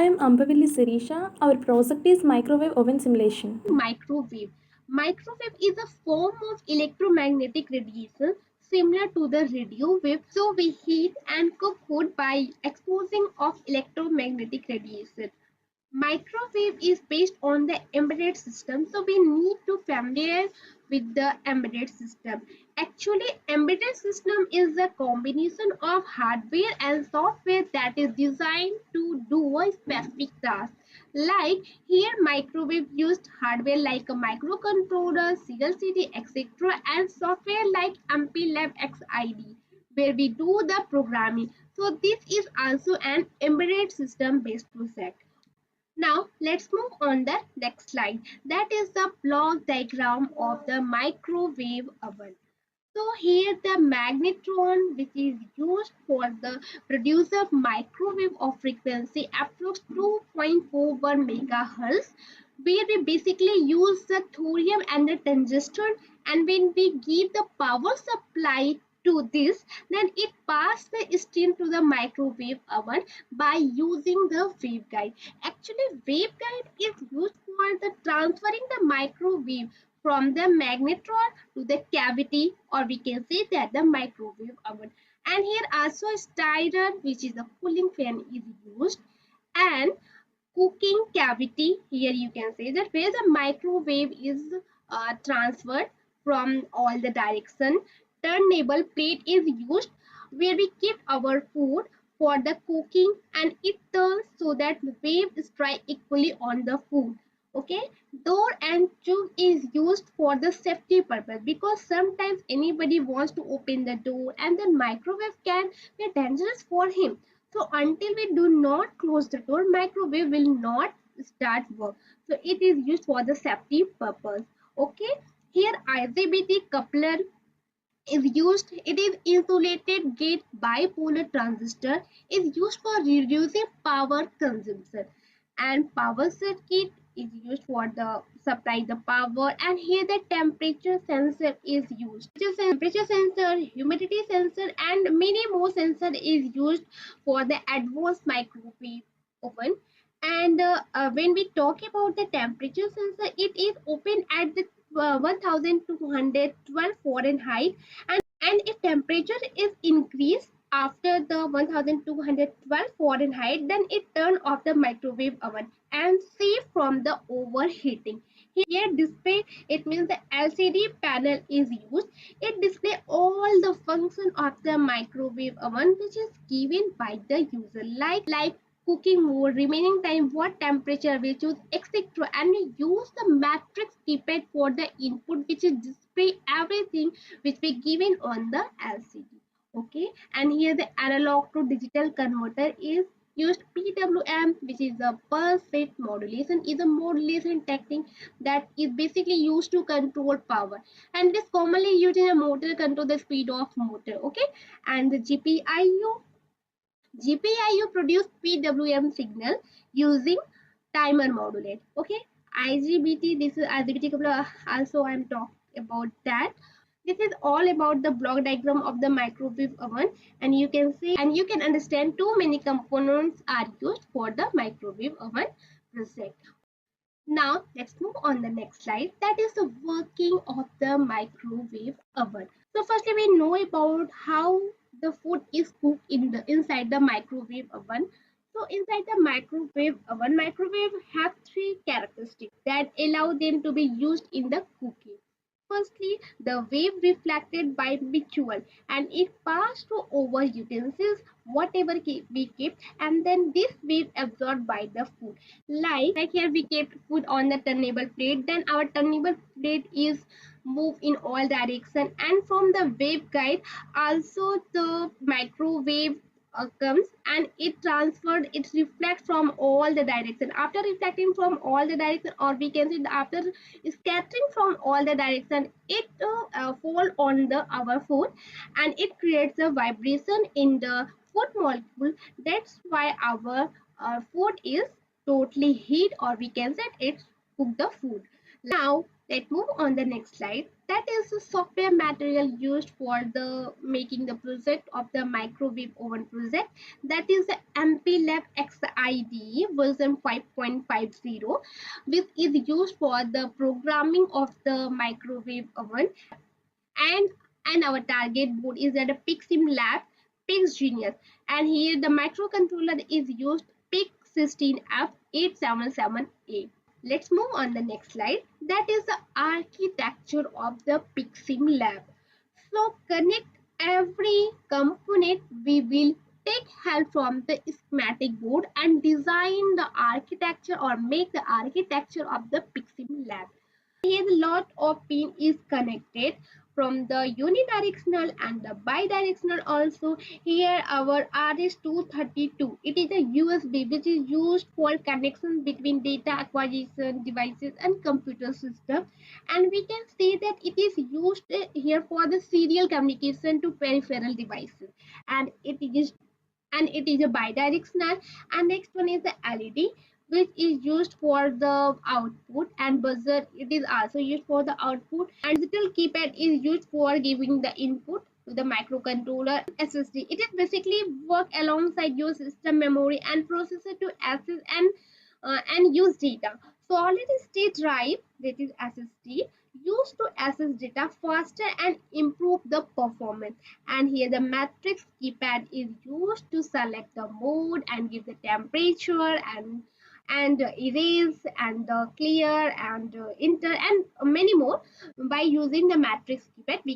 am Ampavilli Sirisha. Our project is microwave oven simulation. Microwave. Microwave is a form of electromagnetic radiation similar to the radio wave. So we heat and cook food by exposing of electromagnetic radiation. Microwave is based on the embedded system, so we need to familiar with the embedded system. Actually, embedded system is a combination of hardware and software that is designed to do a specific task. Like here, microwave used hardware like a microcontroller, CLCD, etc., and software like MPLAB X IDE, where we do the programming. So this is also an embedded system based project. Now let's move on the next slide. That is the block diagram of the microwave oven. So here the magnetron, which is used for the produce of microwave of frequency approx 2.41 megahertz, where we basically use the thorium and the tungsten, and when we give the power supply to this, then it passes the steam to the microwave oven by using the waveguide. Actually, waveguide is used for the transferring the microwave from the magnetron to the cavity, or we can say that the microwave oven. And here also a stirrer, which is a cooling fan, is used, and cooking cavity, here you can say that where the microwave is transferred from all the direction. Turnable plate is used where we keep our food for the cooking, and it turns so that the wave strike equally on the food. Okay, door and jug is used for the safety purpose, because sometimes anybody wants to open the door and the microwave can be dangerous for him. So until we do not close the door, microwave will not start work. So it is used for the safety purpose. Okay, here IGBT coupler is used. It is insulated gate bipolar transistor, is used for reducing power consumption, and power circuit is used for the supply the power. And here the temperature sensor is used. Temperature sensor, humidity sensor, and many more sensor is used for the advanced microwave oven. And when we talk about the temperature sensor, it is open at the 1212 Fahrenheit, and if temperature is increased after the 1212 Fahrenheit, then it turn off the microwave oven and save from the overheating. Here display, it means the LCD panel is used. It display all the function of the microwave oven which is given by the user, like cooking mode, remaining time, what temperature we choose, etc. And we use the matrix keypad for the input, which is display everything which we given on the LCD. Okay, and here the analog to digital converter is used. PWM, which is a pulse width modulation, is a modulation technique that is basically used to control power, and it is commonly used in a motor to control the speed of motor. Okay, and the GPIO produce PWM signal using timer modulate. Okay, IGBT, this is IGBT coupler, also I'm talking about that. This is all about the block diagram of the microwave oven, and you can see and you can understand too many components are used for the microwave oven project. Now let's move on the next slide. That is the working of the microwave oven. So firstly, we know about how the food is cooked inside the microwave oven. So inside the microwave have three characteristics that allow them to be used in the cooking. Firstly, the wave reflected by ritual, and it passed to over utensils, whatever we keep, and then this wave absorbed by the food. Like here we kept food on the turnable plate, then our turnable plate is moved in all direction, and from the wave guide also the microwave comes, and it transferred, it reflects from all the direction. After reflecting from all the direction, or we can say after scattering from all the direction, it fall on the our food, and it creates a vibration in the food molecule. That's why our food is totally heat, or we can say it's cook the food. Now let's move on the next slide. That is the software material used for the making the project of the microwave oven project. That is the MPLAB X IDE version 5.50, which is used for the programming of the microwave oven. And our target board is at a PICSIMLab PICSGenios, and here the microcontroller is used PIC16F877A. Let's move on the next slide. That is the architecture of the PICSIMLab. So connect every component. We will take help from the schematic board and design the architecture or make the architecture of the PICSIMLab. Here a lot of pin is connected from the unidirectional and the bidirectional also. Here our RS232, it is a USB which is used for connection between data acquisition devices and computer system, and we can see that it is used here for the serial communication to peripheral devices, and it is a bidirectional. And next one is the LED, which is used for the output, and buzzer, it is also used for the output, and digital keypad is used for giving the input to the microcontroller. SSD, it is basically work alongside your system memory and processor to access and use data. Solid state drive, that is SSD, used to access data faster and improve the performance. And here the matrix keypad is used to select the mode and give the temperature and erase and clear and enter and many more. By using the matrix keypad, we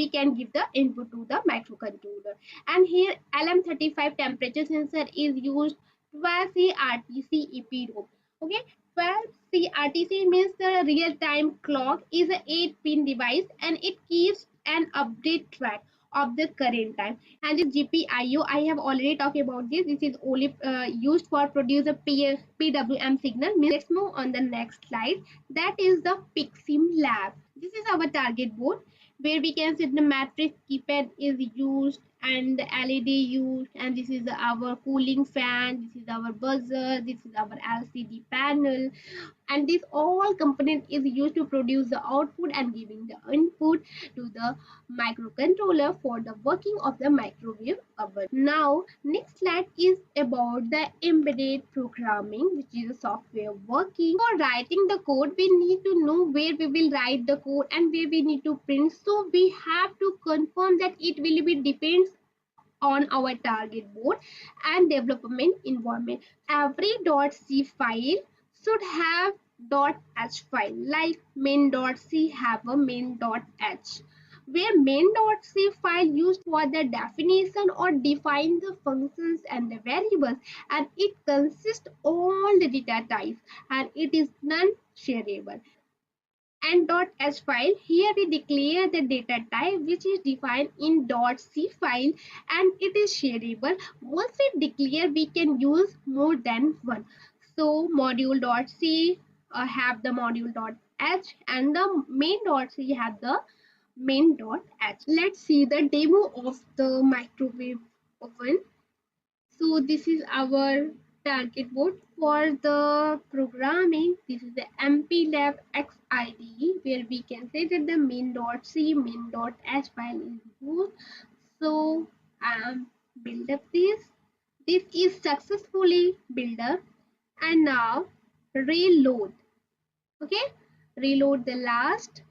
can give the input to the microcontroller. And here LM35 temperature sensor is used. 12C RTC EPROM. Okay, 12C RTC means the real-time clock is a 8-pin device, and it keeps an update track of the current time. And this GPIO, I have already talked about this. This is only used for produce a PWM signal. Let's move on the next slide. That is the PICSIMLab. This is our target board, where we can see the matrix keypad is used and the LED used, and this is our cooling fan, this is our buzzer, this is our LCD panel, and this all component is used to produce the output and giving the input to the microcontroller for the working of the microwave oven. Now next slide is about the embedded programming, which is a software working. For writing the code, we need to know where we will write the code and where we need to print, so we have to confirm that it will be depends on our target board and development environment. Every .c file should have .h file, like main.c have a main.h, where main.c file used for the definition or define the functions and the variables, and it consists all the data types, and it is non-shareable. And .h file, here we declare the data type which is defined in .c file, and it is shareable. Once we declare, we can use more than one. So module.c have the module.h, and the main.c have the main.h. Let's see the demo of the microwave oven. So this is our target board for the programming. This is the MPLAB X IDE, where we can say that the main.c, main.h file is used. So build up this. This is successfully built up, and now reload. Okay, reload the last.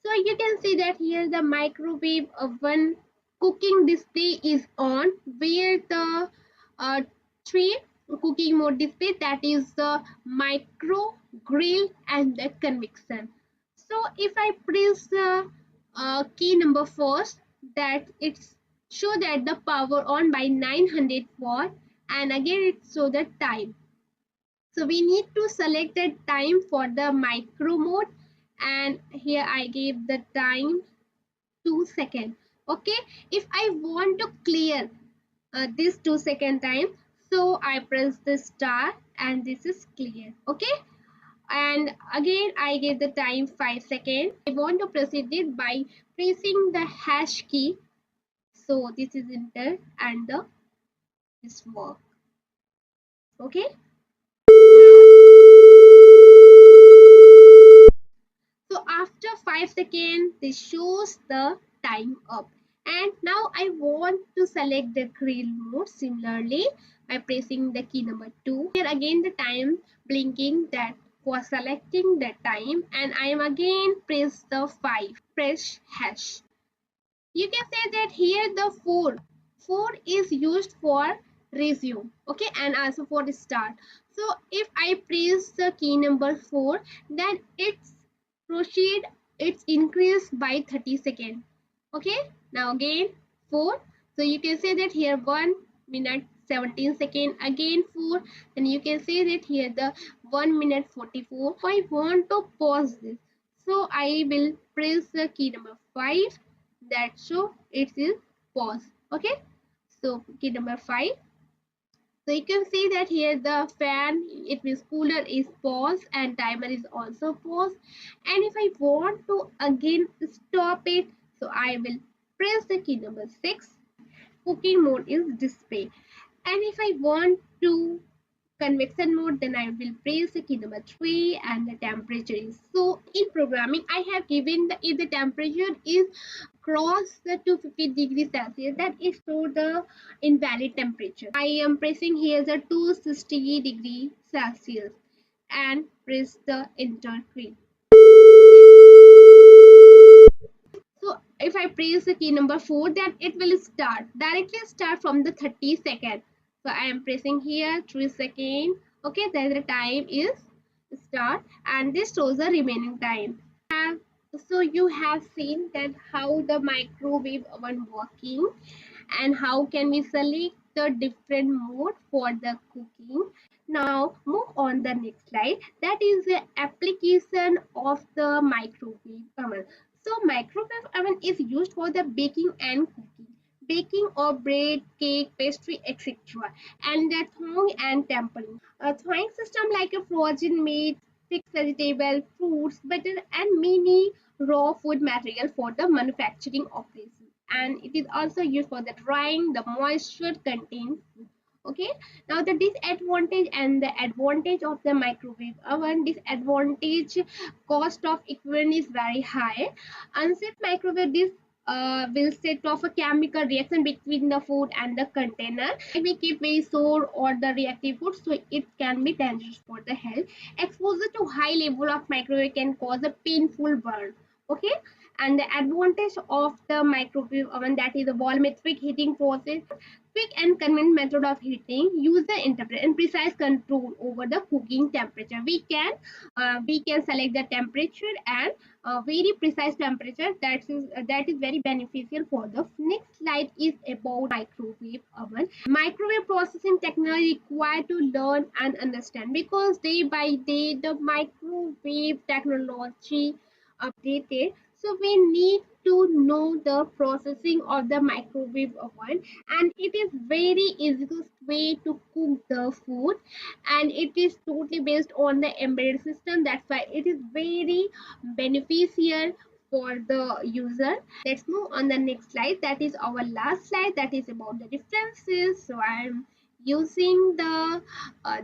So you can see that here the microwave oven cooking display is on, where the three cooking mode display, that is the micro, grill and the convection. So if I press the key number first, that it's show that the power on by 900 watt, and again it show the time. So we need to select the time for the micro mode, and here I gave the time 2 seconds. Okay, if I want to clear this 2-second time, so I press the star and this is clear. Okay, and again I give the time 5 seconds. I want to proceed it by pressing the hash key, so this is enter and this work. Okay, 5 seconds. This shows the time up. And now I want to select the grill mode similarly by pressing the key number 2. Here again the time blinking that for selecting the time, and I am again press the 5. Press hash. You can say that here the 4 is used for resume, okay, and also for the start. So if I press the key number 4, then it's proceed, it's increased by 30 seconds. Okay, now again 4. So you can say that here 1 minute 17 second, again 4, then you can say that here the 1 minute 44. If I want to pause this, so I will press the key number 5, that show it is pause. Okay, so key number 5. So you can see that here the fan, it means cooler, is pause and timer is also pause. And if I want to again stop it, so I will press the key number 6. Cooking mode is display. And if I want to convection mode, then I will press the key number 3 and the temperature is. So in programming I have given the, if the temperature is cross the 250 degrees Celsius, that is so the invalid temperature. I am pressing here the 260 degrees Celsius and press the enter key. So if I press the key number 4, then it will directly start from the 30 seconds. So I am pressing here 3 seconds. Okay, then the time is start, and this shows the remaining time. So you have seen that how the microwave oven working and how can we select the different mode for the cooking. Now move on the next slide, that is the application of the microwave oven. So microwave oven is used for the baking and cooking, baking of bread, cake, pastry, etc., and the thawing and tempering. A thawing system like a frozen meat, fixed vegetable, fruits, butter, and many raw food material for the manufacturing operation. And it is also used for the drying the moisture contained food. Okay, now the disadvantage and the advantage of the microwave oven. Disadvantage, cost of equipment is very high. Unsafe microwave, this will set off a chemical reaction between the food and the container. If we keep very sore or the reactive food, so it can be dangerous for the health. Exposure to high level of microwave can cause a painful burn. Okay, and the advantage of the microwave oven, that is a volumetric heating process, quick and convenient method of heating, user interface, and precise control over the cooking temperature. We can select the temperature and very precise temperature. That is very beneficial for the. Next slide is about microwave oven. Microwave processing technology required to learn and understand, because day by day the microwave technology updated, so we need to know the processing of the microwave oven, and it is very easiest way to cook the food, and it is totally based on the embedded system. That's why it is very beneficial for the user. Let's move on the next slide, that is our last slide, that is about the differences. So I'm using the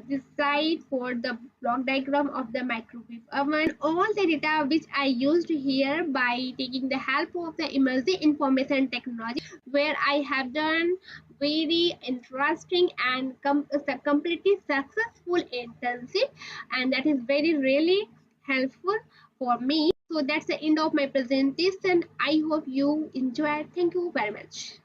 this slide for the block diagram of the microwave oven. All the data which I used here by taking the help of the Emertxe Information Technology, where I have done very interesting and completely successful internship, and that is very really helpful for me. So that's the end of my presentation. I hope you enjoyed. Thank you very much.